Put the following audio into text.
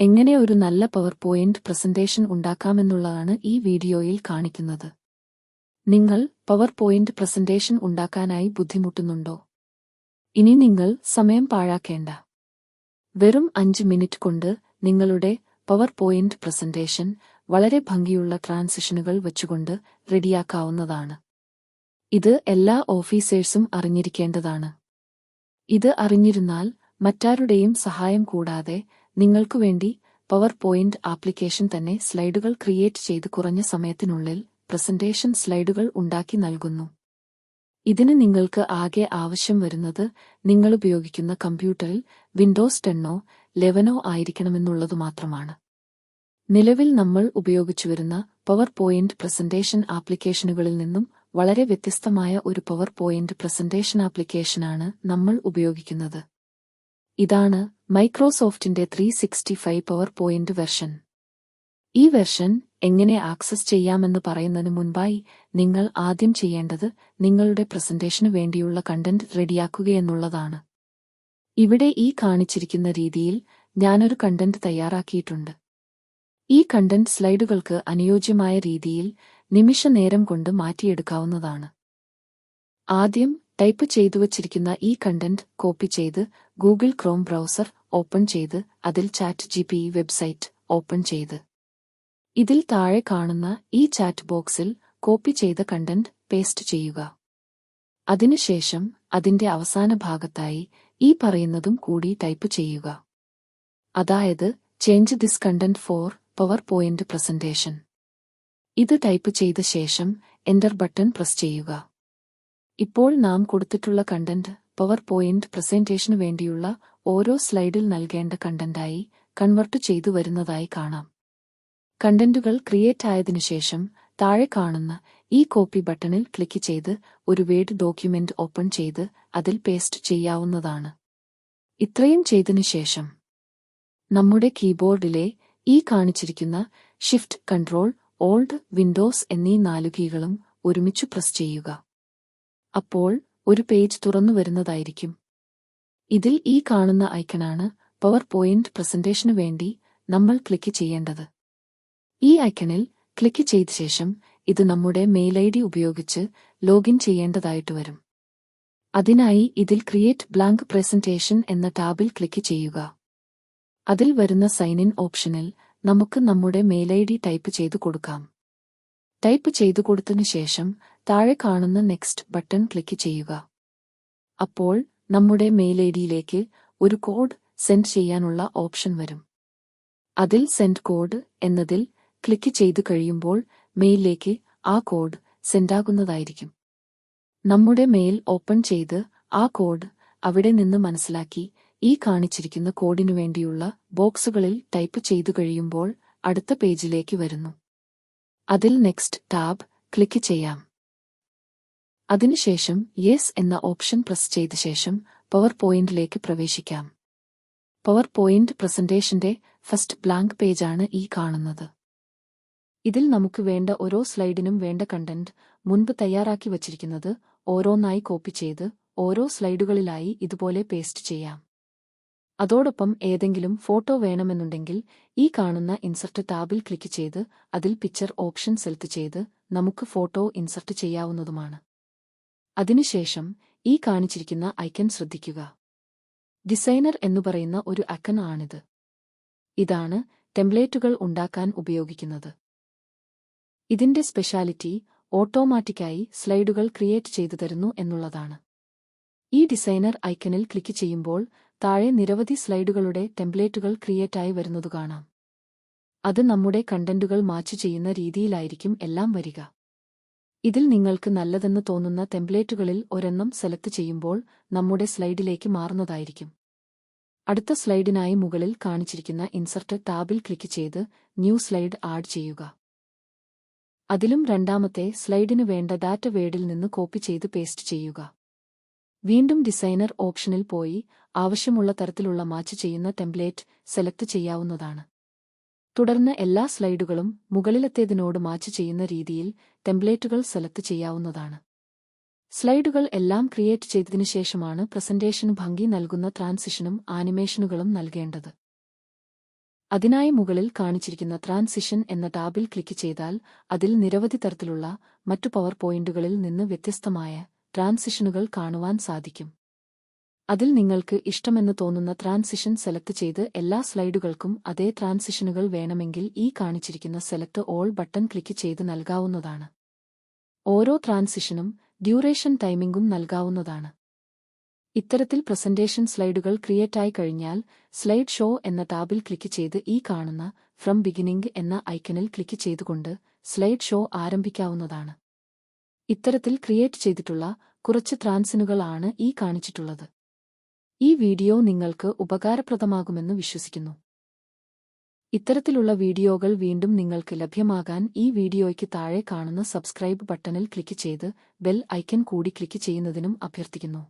എങ്ങനെ ഒരു നല്ല പവർ പോയിന്റ് പ്രസന്റേഷൻ ഉണ്ടാക്കാമെന്നുള്ളതാണ് ഈ വീഡിയോയിൽ കാണിക്കുന്നത്. നിങ്ങൾ പവർ പോയിന്റ് പ്രസന്റേഷൻ ഉണ്ടാക്കാനായി ബുദ്ധിമുട്ടുന്നുണ്ടോ? ഇനി നിങ്ങൾ സമയം പാഴാക്കേണ്ട. വെറും 5 മിനിറ്റ് കൊണ്ട് നിങ്ങളുടെ പവർ പോയിന്റ് പ്രസന്റേഷൻ വളരെ ഭംഗിയുള്ള ട്രാൻസിഷനുകൾ വച്ചുകൊണ്ട് റെഡിയാക്കാവുന്നതാണ്. ഇത് എല്ലാ ഓഫീസേഴ്സും അറിഞ്ഞിരിക്കേണ്ടതാണ്. ഇത് അറിഞ്ഞിരുന്നാൽ മറ്റാരുടെയും സഹായം കൂടാതെ നിങ്ങൾക്കുവേണ്ടി പവർ പോയിന്റ് ആപ്ലിക്കേഷൻ തന്നെ സ്ലൈഡുകൾ ക്രിയേറ്റ് ചെയ്ത് കുറഞ്ഞ സമയത്തിനുള്ളിൽ പ്രസന്റേഷൻ സ്ലൈഡുകൾ ഉണ്ടാക്കി നൽകുന്നു. ഇതിന് നിങ്ങൾക്ക് ആകെ ആവശ്യം വരുന്നത് നിങ്ങളുപയോഗിക്കുന്ന കമ്പ്യൂട്ടറിൽ വിൻഡോസ് 10 11 ആയിരിക്കണമെന്നുള്ളതു മാത്രമാണ്. നിലവിൽ നമ്മൾ ഉപയോഗിച്ചുവരുന്ന പവർ പോയിന്റ് പ്രസന്റേഷൻ ആപ്ലിക്കേഷനുകളിൽ നിന്നും വളരെ വ്യത്യസ്തമായ ഒരു പവർ പോയിന്റ് പ്രസന്റേഷൻ ആപ്ലിക്കേഷനാണ് നമ്മൾ ഉപയോഗിക്കുന്നത്. ഇതാണ് മൈക്രോസോഫ്റ്റിന്റെ 365 പവർ പോയിന്റ് വെർഷൻ. ഈ വെർഷൻ എങ്ങനെ ആക്സസ് ചെയ്യാമെന്ന് പറയുന്നതിന് മുൻപായി നിങ്ങൾ ആദ്യം ചെയ്യേണ്ടത് നിങ്ങളുടെ പ്രസന്റേഷനു വേണ്ടിയുള്ള കണ്ടന്റ് റെഡിയാക്കുകയെന്നുള്ളതാണ്. ഇവിടെ ഈ കാണിച്ചിരിക്കുന്ന രീതിയിൽ ഞാനൊരു കണ്ടന്റ് തയ്യാറാക്കിയിട്ടുണ്ട്. ഈ കണ്ടന്റ് സ്ലൈഡുകൾക്ക് അനുയോജ്യമായ രീതിയിൽ നിമിഷനേരം കൊണ്ട് മാറ്റിയെടുക്കാവുന്നതാണ്. ആദ്യം ടൈപ്പ് ചെയ്തുവച്ചിരിക്കുന്ന ഈ കണ്ടന്റ് കോപ്പി ചെയ്ത് ഗൂഗിൾ ക്രോം ബ്രൗസർ ഓപ്പൺ ചെയ്ത് അതിൽ ChatGPT വെബ്സൈറ്റ് ഓപ്പൺ ചെയ്ത് ഇതിൽ താഴെ കാണുന്ന ഈ ചാറ്റ് ബോക്സിൽ കോപ്പി ചെയ്ത കണ്ടന്റ് പേസ്റ്റ് ചെയ്യുക. അതിനുശേഷം അതിന്റെ അവസാന ഭാഗത്തായി ഈ പറയുന്നതും കൂടി ടൈപ്പ് ചെയ്യുക. അതായത് change this content for PowerPoint presentation. ഇത് ടൈപ്പ് ചെയ്ത ശേഷം എന്റർ ബട്ടൺ പ്രസ് ചെയ്യുക. ഇപ്പോൾ നാം കൊടുത്തിട്ടുള്ള കണ്ടന്റ് പവർ പോയിന്റ് പ്രസന്റേഷനു വേണ്ടിയുള്ള ഓരോ സ്ലൈഡിൽ നൽകേണ്ട കണ്ടന്റായി കൺവെർട്ട് ചെയ്തു വരുന്നതായി കാണാം. കണ്ടന്റുകൾ ക്രിയേറ്റ് ആയതിനുശേഷം താഴെ കാണുന്ന ഈ കോപ്പി ബട്ടണിൽ ക്ലിക്ക് ചെയ്ത് ഒരു വേഡ് ഡോക്യുമെന്റ് ഓപ്പൺ ചെയ്ത് അതിൽ പേസ്റ്റ് ചെയ്യാവുന്നതാണ്. ഇത്രയും ചെയ്തതിനു ശേഷം നമ്മുടെ കീബോർഡിലെ ഈ കാണിച്ചിരിക്കുന്ന ഷിഫ്റ്റ് കൺട്രോൾ ഓൾട്ട് വിൻഡോസ് എന്നീ 4 കീകളും ഒരുമിച്ചു പ്രസ് ചെയ്യുക. അപ്പോൾ ഒരു പേജ് തുറന്നു വരുന്നതായിരിക്കും. ഇതിൽ ഈ കാണുന്ന ഐക്കണാണ് പവർ പോയിന്റ് പ്രസന്റേഷനു വേണ്ടി നമ്മൾ ക്ലിക്ക് ചെയ്യേണ്ടത്. ഈ ഐക്കണിൽ ക്ലിക്ക് ചെയ്ത ശേഷം ഇത് നമ്മുടെ മെയിൽ ID ഉപയോഗിച്ച് ലോഗിൻ ചെയ്യേണ്ടതായിട്ട് വരും. അതിനായി ഇതിൽ ക്രിയേറ്റ് ബ്ലാങ്ക് പ്രസന്റേഷൻ എന്ന ടാബിൽ ക്ലിക്ക് ചെയ്യുക. അതിൽ വരുന്ന സൈൻ ഇൻ ഓപ്ഷനിൽ നമുക്ക് നമ്മുടെ മെയിൽ ID ടൈപ്പ് ചെയ്തു കൊടുക്കാം. ടൈപ്പ് ചെയ്തു കൊടുത്തതിനു ശേഷം താഴെ കാണുന്ന നെക്സ്റ്റ് ബട്ടൺ ക്ലിക്ക് ചെയ്യുക. അപ്പോൾ നമ്മുടെ മെയിൽ IDയിലേക്ക് ഒരു കോഡ് സെൻഡ് ചെയ്യാനുള്ള ഓപ്ഷൻ വരും. അതിൽ സെൻഡ് കോഡ് എന്നതിൽ ക്ലിക്ക് ചെയ്തു കഴിയുമ്പോൾ മെയിലിലേക്ക് ആ കോഡ് സെൻഡാകുന്നതായിരിക്കും. നമ്മുടെ മെയിൽ ഓപ്പൺ ചെയ്ത് ആ കോഡ് അവിടെ നിന്ന് മനസ്സിലാക്കി ഈ കാണിച്ചിരിക്കുന്ന കോഡിനു വേണ്ടിയുള്ള ബോക്സുകളിൽ ടൈപ്പ് ചെയ്തു കഴിയുമ്പോൾ അടുത്ത പേജിലേക്ക് വരുന്നു. അതിൽ നെക്സ്റ്റ് ടാബ് ക്ലിക്ക് ചെയ്യാം. അതിനുശേഷം യെസ് എന്ന ഓപ്ഷൻ പ്രസ് ചെയ്ത ശേഷം പവർ പോയിന്റിലേക്ക് പ്രവേശിക്കാം. പവർ പോയിന്റ് പ്രസന്റേഷന്റെ ഫസ്റ്റ് ബ്ലാങ്ക് പേജാണ് ഈ കാണുന്നത്. ഇതിൽ നമുക്ക് വേണ്ട ഓരോ സ്ലൈഡിനും വേണ്ട കണ്ടന്റ് മുൻപ് തയ്യാറാക്കി വച്ചിരിക്കുന്നത് ഓരോന്നായി കോപ്പി ചെയ്ത് ഓരോ സ്ലൈഡുകളിലായി ഇതുപോലെ പേസ്റ്റ് ചെയ്യാം. അതോടൊപ്പം ഏതെങ്കിലും ഫോട്ടോ വേണമെന്നുണ്ടെങ്കിൽ ഈ കാണുന്ന ഇൻസർട്ട് ടാബിൽ ക്ലിക്ക് ചെയ്ത് അതിൽ പിക്ചർ ഓപ്ഷൻ സെലക്ട് ചെയ്ത് നമുക്ക് ഫോട്ടോ ഇൻസർട്ട് ചെയ്യാവുന്നതുമാണ്. അതിനുശേഷം ഈ കാണിച്ചിരിക്കുന്ന ഐക്കൺ ശ്രദ്ധിക്കുക. ഡിസൈനർ എന്നു പറയുന്ന ഒരു ഐക്കൺ ആണിത്. ഇതാണ് ടെംപ്ലേറ്റുകൾ ഉണ്ടാക്കാൻ ഉപയോഗിക്കുന്നത്. ഇതിന്റെ സ്പെഷ്യാലിറ്റി ഓട്ടോമാറ്റിക്കായി സ്ലൈഡുകൾ ക്രിയേറ്റ് ചെയ്തു തരുന്നു എന്നുള്ളതാണ്. ഈ ഡിസൈനർ ഐക്കണിൽ ക്ലിക്ക് ചെയ്യുമ്പോൾ താഴെ നിരവധി സ്ലൈഡുകളുടെ ടെംപ്ലേറ്റുകൾ ക്രിയേറ്റായി വരുന്നതു കാണാം. അത് നമ്മുടെ കണ്ടന്റുകൾ മാച്ച് ചെയ്യുന്ന രീതിയിലായിരിക്കും എല്ലാം വരിക. ഇതിൽ നിങ്ങൾക്ക് നല്ലതെന്ന് തോന്നുന്ന ടെംപ്ലേറ്റുകളിൽ ഒരെണ്ണം സെലക്ട് ചെയ്യുമ്പോൾ നമ്മുടെ സ്ലൈഡിലേക്ക് മാറുന്നതായിരിക്കും. അടുത്ത സ്ലൈഡിനായി മുകളിൽ കാണിച്ചിരിക്കുന്ന ഇൻസർട്ട് ടാബിൽ ക്ലിക്ക് ചെയ്ത് ന്യൂ സ്ലൈഡ് ആഡ് ചെയ്യുക. അതിലും രണ്ടാമത്തെ സ്ലൈഡിനു വേണ്ട ഡാറ്റ വേഡിൽ നിന്ന് കോപ്പി ചെയ്ത് പേസ്റ്റ് ചെയ്യുക. വീണ്ടും ഡിസൈനർ ഓപ്ഷനിൽ പോയി ആവശ്യമുള്ള തരത്തിലുള്ള മാച്ച് ചെയ്യുന്ന ടെംപ്ലേറ്റ് സെലക്ട് ചെയ്യാവുന്നതാണ്. തുടർന്ന് എല്ലാ സ്ലൈഡുകളും മുകളിലത്തേതിനോട് മാച്ച് ചെയ്യുന്ന രീതിയിൽ ടെംപ്ലേറ്റുകൾ സെലക്ട് ചെയ്യാവുന്നതാണ്. സ്ലൈഡുകൾ എല്ലാം ക്രിയേറ്റ് ചെയ്തതിനു ശേഷമാണ് പ്രസന്റേഷനു ഭംഗി നൽകുന്ന ട്രാൻസിഷനും ആനിമേഷനുകളും നൽകേണ്ടത്. അതിനായി മുകളിൽ കാണിച്ചിരിക്കുന്ന ട്രാൻസിഷൻ എന്ന ടാബിൽ ക്ലിക്ക് ചെയ്താൽ അതിൽ നിരവധി തരത്തിലുള്ള മറ്റു പവർ പോയിന്റുകളിൽ നിന്ന് വ്യത്യസ്തമായ ട്രാൻസിഷനുകൾ കാണുവാൻ സാധിക്കും. അതിൽ നിങ്ങൾക്ക് ഇഷ്ടമെന്ന് തോന്നുന്ന ട്രാൻസിഷൻ സെലക്ട് ചെയ്ത് എല്ലാ സ്ലൈഡുകൾക്കും അതേ ട്രാൻസിഷനുകൾ വേണമെങ്കിൽ ഈ കാണിച്ചിരിക്കുന്ന സെലക്ട് ഓൾ ബട്ടൺ ക്ലിക്ക് ചെയ്ത് നൽകാവുന്നതാണ്. ഓരോ ട്രാൻസിഷനും ഡ്യൂറേഷൻ ടൈമിംഗും നൽകാവുന്നതാണ്. ഇത്തരത്തിൽ പ്രസന്റേഷൻ സ്ലൈഡുകൾ ക്രിയേറ്റായി കഴിഞ്ഞാൽ സ്ലൈഡ് ഷോ എന്ന ടാബിൽ ക്ലിക്ക് ചെയ്ത് ഈ കാണുന്ന ഫ്രം ബിഗിനിംഗ് എന്ന ഐക്കണിൽ ക്ലിക്ക് ചെയ്തുകൊണ്ട് സ്ലൈഡ് ഷോ ആരംഭിക്കാവുന്നതാണ്. ഇത്തരത്തിൽ ക്രിയേറ്റ് ചെയ്തിട്ടുള്ള കുറച്ച് ട്രാൻസിഷനുകളാണ് ഈ കാണിച്ചിട്ടുള്ളത്. ഈ വീഡിയോ നിങ്ങൾക്ക് ഉപകാരപ്രദമാകുമെന്ന് വിശ്വസിക്കുന്നു. ഇത്തരത്തിലുള്ള വീഡിയോകൾ വീണ്ടും നിങ്ങൾക്ക് ലഭ്യമാകാൻ ഈ വീഡിയോയ്ക്ക് താഴെ കാണുന്ന സബ്സ്ക്രൈബ് ബട്ടണിൽ ക്ലിക്ക് ചെയ്ത് ബെൽ ഐക്കൺ കൂടി ക്ലിക്ക് ചെയ്യുന്നതിനും അഭ്യർത്ഥിക്കുന്നു.